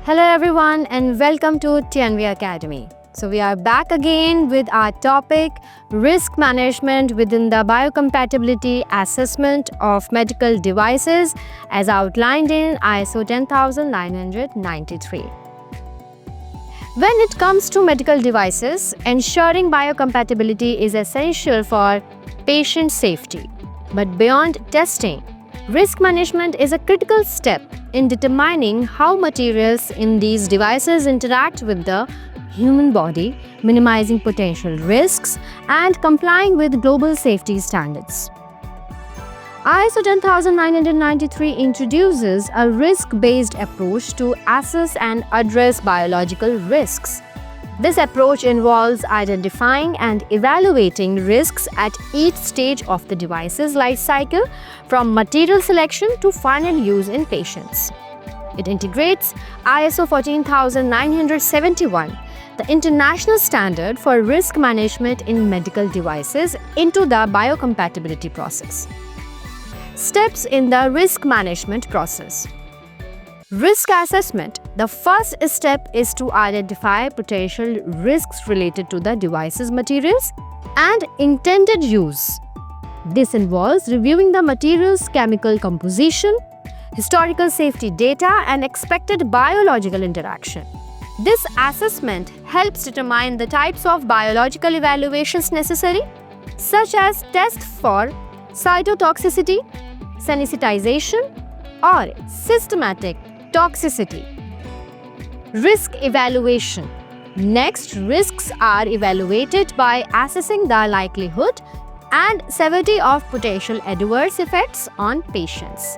Hello everyone and welcome to TNV Academy. So we are back again with our topic risk management within the biocompatibility assessment of medical devices as outlined in ISO 10993. When it comes to medical devices, ensuring biocompatibility is essential for patient safety. But beyond testing, risk management is a critical step in determining how materials in these devices interact with the human body, minimizing potential risks and complying with global safety standards. ISO 10993 introduces a risk-based approach to assess and address biological risks. This approach involves identifying and evaluating risks at each stage of the device's life cycle, from material selection to final use in patients. It integrates ISO 14971, the international standard for risk management in medical devices, into the biocompatibility process. Steps in the risk management process. Risk assessment. The first step is to identify potential risks related to the device's materials and intended use. This involves reviewing the material's chemical composition, historical safety data, and expected biological interaction. This assessment helps determine the types of biological evaluations necessary, such as tests for cytotoxicity, sensitization, or systematic toxicity. Risk evaluation. Next, risks are evaluated by assessing the likelihood and severity of potential adverse effects on patients.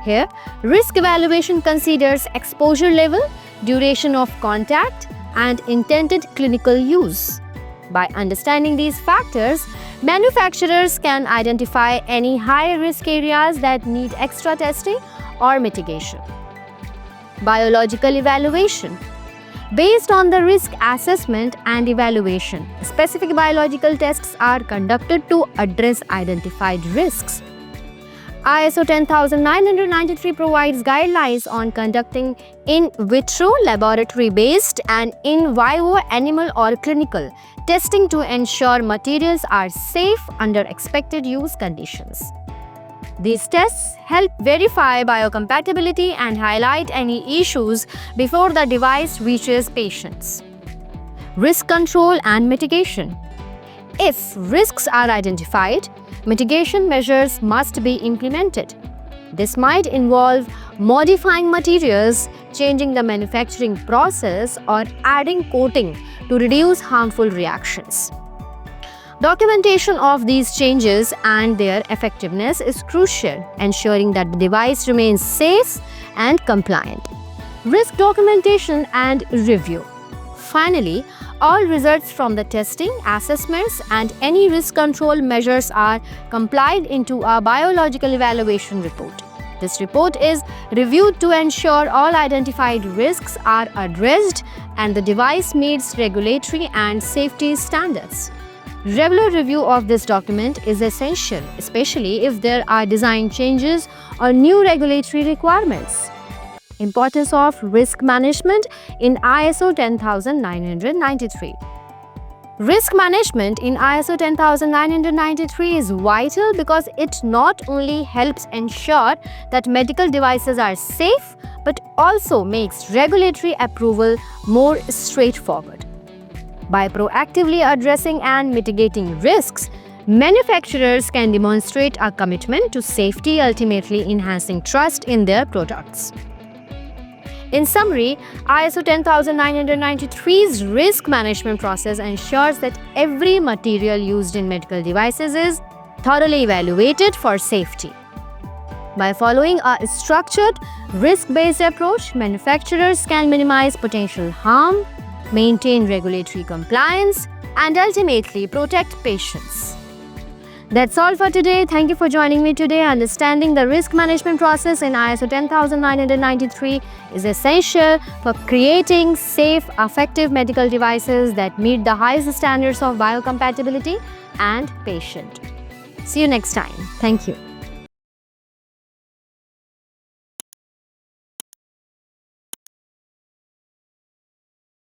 Here, risk evaluation considers exposure level, duration of contact, and intended clinical use. By understanding these factors, manufacturers can identify any high-risk areas that need extra testing or mitigation. Biological evaluation. Based on the risk assessment and evaluation, specific biological tests are conducted to address identified risks. ISO 10993 provides guidelines on conducting in vitro, laboratory-based, and in vivo animal or clinical testing to ensure materials are safe under expected use conditions. These tests help verify biocompatibility and highlight any issues before the device reaches patients. Risk control and mitigation. If risks are identified, mitigation measures must be implemented. This might involve modifying materials, changing the manufacturing process, or adding coating to reduce harmful reactions. Documentation of these changes and their effectiveness is crucial, ensuring that the device remains safe and compliant. Risk documentation and review. Finally, all results from the testing, assessments, and any risk control measures are compiled into a biological evaluation report. This report is reviewed to ensure all identified risks are addressed and the device meets regulatory and safety standards. Regular review of this document is essential, especially if there are design changes or new regulatory requirements. Importance of risk management in ISO 10993. Risk management in ISO 10993 is vital because it not only helps ensure that medical devices are safe, but also makes regulatory approval more straightforward. By proactively addressing and mitigating risks, manufacturers can demonstrate a commitment to safety, ultimately enhancing trust in their products. In summary, ISO 10993's risk management process ensures that every material used in medical devices is thoroughly evaluated for safety. By following a structured, risk-based approach, manufacturers can minimize potential harm, maintain regulatory compliance, and ultimately protect patients. That's all for today. Thank you for joining me today. Understanding the risk management process in ISO 10993 is essential for creating safe, effective medical devices that meet the highest standards of biocompatibility and patient. See you next time. Thank you.